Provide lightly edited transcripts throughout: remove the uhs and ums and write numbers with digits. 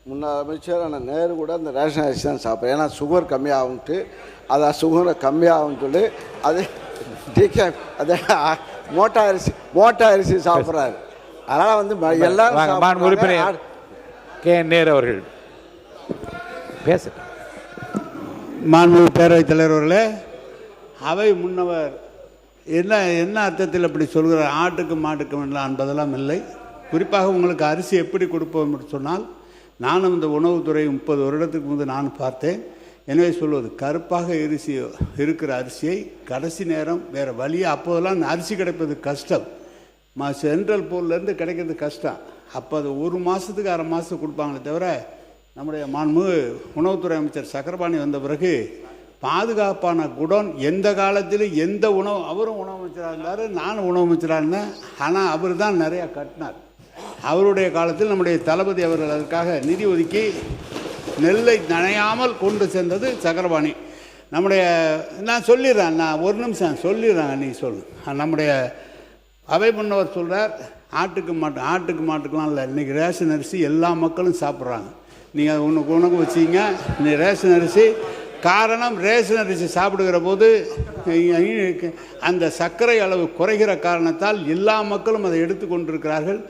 முன்னாள் அமைச்சர் ஆனால் நேரு கூட அந்த ரேஷன் அரிசி தான் சாப்பிட்றேன். ஏன்னா சுகர் கம்மியாகும்ட்டு அதை சுகரை கம்மியாகும்னு சொல்லி அது அது மோட்டா அரிசி சாப்பிட்றாரு. அதனால் வந்து எல்லாரும் உறுப்பினர் கே நேரு அவர்கள் பேச. மாண்புமிகு பேரவைத் தலைவர் அவர்களே, அவை முன்னவர் என்ன அர்த்தத்தில் அப்படி சொல்கிறார்? ஆட்டுக்கும் மாட்டுக்கும் இல்லை என்பதெல்லாம் இல்லை. குறிப்பாக உங்களுக்கு அரிசி எப்படி கொடுப்போம் என்று சொன்னால், நானும் இந்த உணவுத்துறை 30 வருடத்துக்கு முன்பு நான் பார்த்தேன். எனவே சொல்வது, கருப்பாக இருக்கிற அரிசியை கடைசி நேரம் வேறு வழியே, அப்போதெல்லாம் அரிசி கிடைப்பது கஷ்டம், சென்ட்ரல் போர்லேருந்து கிடைக்கிறது கஷ்டம். அப்போ அது 1 மாதத்துக்கு 1/2 மாதத்துக்கு கொடுப்பாங்களே தவிர, நம்முடைய மாண்புமிகு உணவுத்துறை அமைச்சர் சக்கரபாணி வந்த பிறகு பாதுகாப்பான குடோன் எந்த காலத்திலும் எந்த உணவு, அவரும் உணவு அமைச்சராக இருந்தார், நானும் உணவு அமைச்சராக இருந்தேன். ஆனால் அவர் தான் நிறையா கட்டினார். அவருடைய காலத்தில் நம்முடைய தளபதி அவர்கள் அதற்காக நிதி ஒதுக்கி நெல்லை நனையாமல் கொண்டு சென்றது சக்கரபாணி. நம்முடைய நான் சொல்லிடுறேன், நான் ஒரு நிமிஷம் சொல்லிடுறேன், நீ சொல்லு. நம்முடைய அவை முன்னவர் சொல்கிறார், ஆட்டுக்கு மாட்டுக்கெலாம் இல்லை, இன்றைக்கி ரேஷன் அரிசி எல்லா மக்களும் சாப்பிட்றாங்க. நீங்கள் அது உனக்கு வச்சிங்க இந்த ரேஷன் அரிசி. காரணம், ரேஷன் அரிசி சாப்பிடுகிற போது அந்த சர்க்கரை அளவு குறைகிற காரணத்தால் எல்லா மக்களும் அதை எடுத்து கொண்டிருக்கிறார்கள்.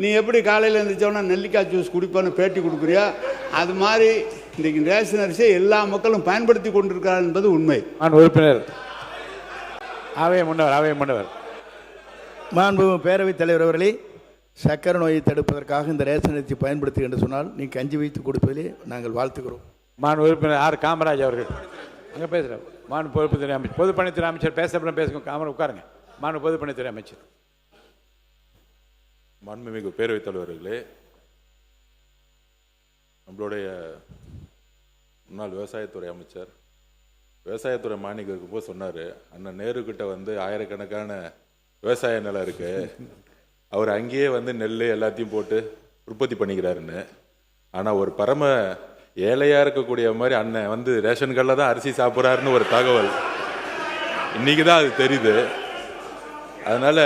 நீ எப்படி காலையில் எழுந்திரிச்சோன்னா நெல்லிக்காய் ஜூஸ் குடிப்பான்னு பேட்டி கொடுக்குறியா, அது மாதிரி இன்றைக்கு ரேஷன் அரிசியை எல்லா மக்களும் பயன்படுத்தி கொண்டிருக்கிறார் என்பது உண்மை. உறுப்பினர் அவை முன்னவர் மாண்பு பேரவைத் தலைவர் அவர்களே, சக்கரை நோயை தடுப்பதற்காக இந்த ரேஷன் அரிசி பயன்படுத்து என்று சொன்னால் நீ கஞ்சி வைத்து கொடுப்பதிலே நாங்கள் வாழ்த்துக்கிறோம். உறுப்பினர் ஆர் காமராஜ் அவர்கள் அங்கே பேசுகிறேன். பொதுப்பணித்துறை அமைச்சர், பொதுப்பணித்துறை அமைச்சர் பேசப்படும் பேசுங்க. உட்காருங்க. பொதுப்பணித்துறை அமைச்சர். மாண்புமிகு பேரவைத் தலைவர்களே, நம்மளுடைய முன்னாள் விவசாயத்துறை அமைச்சர் விவசாயத்துறை மானியம் இருக்கும்போது சொன்னார், அண்ணன் நேருக்கிட்ட வந்து ஆயிரக்கணக்கான விவசாய நிலம் இருக்கு, அவர் அங்கேயே வந்து நெல் எல்லாத்தையும் போட்டு உற்பத்தி பண்ணிக்கிறாருன்னு. ஆனால் ஒரு பரம ஏழையாக இருக்கக்கூடிய மாதிரி அண்ணன் வந்து ரேஷன் கடையில் தான் அரிசி சாப்பிட்றாருன்னு ஒரு தகவல் இன்னைக்கு தான் அது தெரியுது. அதனால்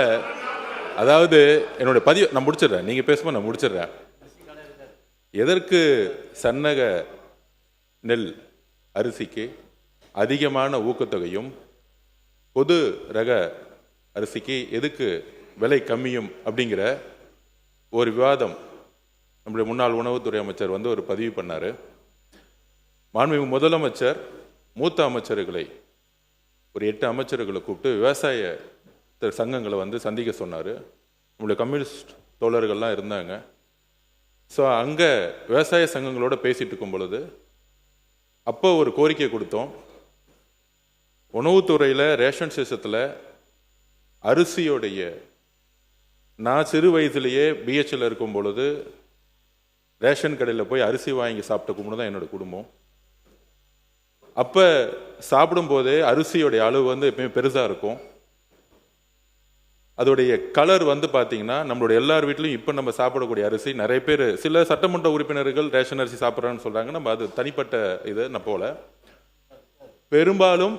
அதாவது என்னுடைய பதிவு நான் முடிச்சிடுறேன், நீங்கள் பேசும்போது நான் முடிச்சிடுறேன். எதற்கு சன்னக நெல் அரிசிக்கு அதிகமான ஊக்கத்தொகையும் பொது ரக அரிசிக்கு எதுக்கு விலை கம்மியும் அப்படிங்கிற ஒரு விவாதம் நம்முடைய முன்னாள் உணவுத்துறை அமைச்சர் வந்து ஒரு பதிவு பண்ணார். மாண்புமிகு முதலமைச்சர் மூத்த அமைச்சர்களை ஒரு 8 அமைச்சர்களை கூப்பிட்டு விவசாய சங்கங்களை வந்து சந்திக்க சொன்னார். நம்மளுடைய கம்யூனிஸ்ட் தோழர்கள்லாம் இருந்தாங்க. ஸோ அங்கே விவசாய சங்கங்களோட பேசிகிட்டு இருக்கும் பொழுது அப்போ ஒரு கோரிக்கை கொடுத்தோம். உணவுத்துறையில் ரேஷன் சிஸ்டத்தில் அரிசியோடைய, நான் சிறு வயசுலேயே பிஹெச்ல இருக்கும் பொழுது ரேஷன் கடையில் போய் அரிசி வாங்கி சாப்பிட்ட குடும்பம் தான் என்னோட குடும்பம். அப்போ சாப்பிடும்போதே அரிசியோடைய அளவு வந்து எப்பயுமே பெருசாக இருக்கும். அதோடைய கலர் வந்து பார்த்தீங்கன்னா நம்மளுடைய எல்லார் வீட்லையும் இப்போ நம்ம சாப்பிடக்கூடிய அரிசி, நிறைய பேர் சில சட்டமன்ற உறுப்பினர்கள் ரேஷன் அரிசி சாப்பிட்றான்னு சொல்கிறாங்க. நம்ம அது தனிப்பட்ட இது நான் போல. பெரும்பாலும்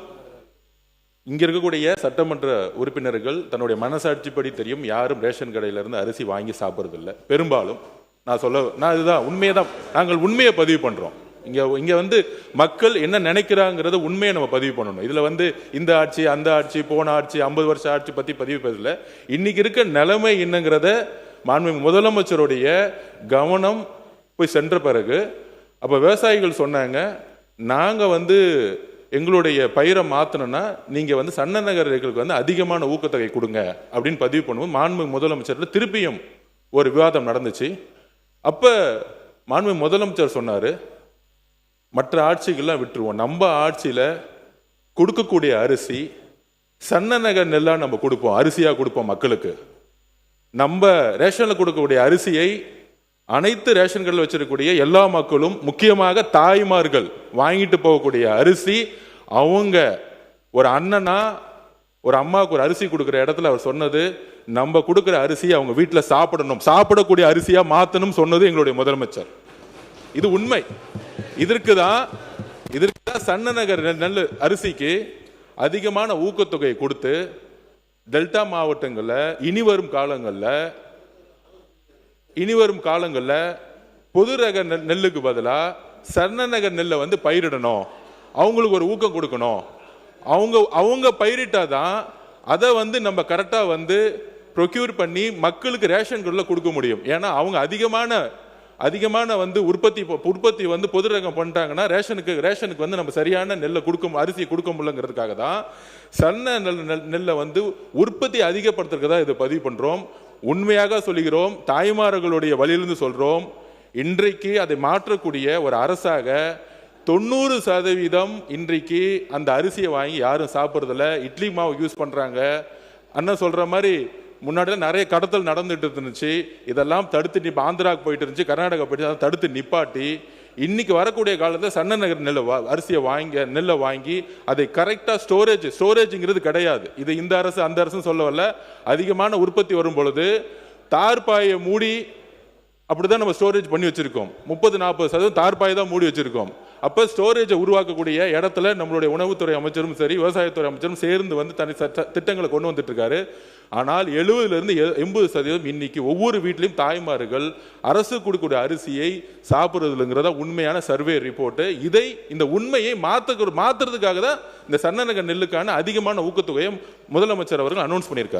இங்கே இருக்கக்கூடிய சட்டமன்ற உறுப்பினர்கள் தன்னுடைய மனசாட்சிப்படி தெரியும், யாரும் ரேஷன் கடையிலேருந்து அரிசி வாங்கி சாப்பிட்றதில்லை பெரும்பாலும். நான் இதுதான் உண்மையை தான், நாங்கள் உண்மையை பதிவு பண்ணுறோம். இங்கே வந்து மக்கள் என்ன நினைக்கிறாங்கிறத உண்மையை நம்ம பதிவு பண்ணணும். இதில் வந்து இந்த ஆட்சி அந்த ஆட்சி போன ஆட்சி 50 வருஷம் ஆட்சி பற்றி பதிவு பேசல. இன்னைக்கு இருக்க நிலைமை என்னங்கிறத மாண்புமிகு முதலமைச்சருடைய கவனம் போய் சென்ற பிறகு அப்போ விவசாயிகள் சொன்னாங்க, நாங்கள் வந்து எங்களுடைய பயிரை மாற்றணும்னா நீங்கள் வந்து சன்ன நகர்களுக்கு வந்து அதிகமான ஊக்கத்தொகை கொடுங்க அப்படின்னு பதிவு பண்ணுவோம். மாண்புமிகு முதலமைச்சர் திருப்பியும் ஒரு விவாதம் நடந்துச்சு. அப்போ மாண்புமிகு முதலமைச்சர் சொன்னார், மற்ற ஆட்சிகள்லாம் விட்டுருவோம், நம்ம ஆட்சியில் கொடுக்கக்கூடிய அரிசி சன்ன நகர் நெல்லாக நம்ம கொடுப்போம், அரிசியாக கொடுப்போம் மக்களுக்கு. நம்ம ரேஷனில் கொடுக்கக்கூடிய அரிசியை அனைத்து ரேஷன் கடையில் வச்சிருக்கக்கூடிய எல்லா மக்களும், முக்கியமாக தாய்மார்கள் வாங்கிட்டு போகக்கூடிய அரிசி, அவங்க ஒரு அண்ணனா ஒரு அம்மாவுக்கு ஒரு அரிசி கொடுக்குற இடத்துல அவர் சொன்னது, நம்ம கொடுக்குற அரிசியை அவங்க வீட்டில் சாப்பிடணும், சாப்பிடக்கூடிய அரிசியா மாற்றணும் சொன்னது எங்களுடைய முதலமைச்சர். இது உண்மை. இதற்கு தான் சன்ன நகர் நெல் அரிசிக்கு அதிகமான ஊக்கத்தொகை கொடுத்து டெல்டா மாவட்டங்களில் இனி வரும் காலங்களில் பொது ரக நெல்லுக்கு பதிலாக சன்னநகர் நெல்லை வந்து பயிரிடணும், அவங்களுக்கு ஒரு ஊக்கம் கொடுக்கணும். அவங்க பயிரிட்டாதான் அதை வந்து நம்ம கரெக்டாக வந்து ப்ரொக்யூர் பண்ணி மக்களுக்கு ரேஷன் கடையில் கொடுக்க முடியும். ஏன்னா அவங்க அதிகமான வந்து உற்பத்தி வந்து பொது ரகம் பண்ணிட்டாங்கன்னா ரேஷனுக்கு வந்து நம்ம சரியான நெல்லை அரிசியை கொடுக்க முடியலங்கிறதுக்காக தான் சன்ன நெல்லை வந்து உற்பத்தி அதிகப்படுத்துறதுக்கு தான் இதை பதிவு பண்ணுறோம். உண்மையாக சொல்லுகிறோம், தாய்மார்களுடைய வழியிலிருந்து சொல்கிறோம். இன்றைக்கு அதை மாற்றக்கூடிய ஒரு அரசாக 90% இன்றைக்கு அந்த அரிசியை வாங்கி யாரும் சாப்பிட்றதில்ல. இட்லி மாவு யூஸ் பண்ணுறாங்க. அண்ணன் சொல்கிற மாதிரி முன்னாடி நிறைய கடத்தல் நடந்துட்டு இருந்துச்சு. இதெல்லாம் தடுத்து ஆந்திராவுக்கு போயிட்டு இருந்துச்சு, கர்நாடகா போயிட்டு அதை தடுத்து நிப்பாட்டி இன்னைக்கு வரக்கூடிய காலத்தில் சன்னநகர் நெல்லை வாங்கி அதை கரெக்டாக ஸ்டோரேஜுங்கிறது கிடையாது. இது இந்த அரசு அந்த அரசுன்னு சொல்ல வரல. அதிகமான உற்பத்தி வரும் பொழுது தார்பாயை மூடி அப்படிதான் நம்ம ஸ்டோரேஜ் பண்ணி வச்சிருக்கோம். 30-40% தார்பாயை தான் மூடி வச்சிருக்கோம். அப்போ ஸ்டோரேஜை உருவாக்கக்கூடிய இடத்துல நம்மளுடைய உணவுத்துறை அமைச்சரும் சரி விவசாயத்துறை அமைச்சரும் சேர்ந்து வந்து தனி திட்டங்களை கொண்டு வந்துட்டு இருக்காரு. ஆனால் 70% 80% இன்னைக்கு ஒவ்வொரு வீட்லையும் தாய்மார்கள் அரசு கொடுக்கக்கூடிய அரிசியை சாப்பிட்றதுங்கிறத உண்மையான சர்வே ரிப்போர்ட்டு. இந்த உண்மையை மாற்றுறதுக்காக தான் இந்த சன்னநகர் நெல்லுக்கான அதிகமான ஊக்கத்தொகையை முதலமைச்சர் அவர்கள் அனௌன்ஸ் பண்ணியிருக்காரு.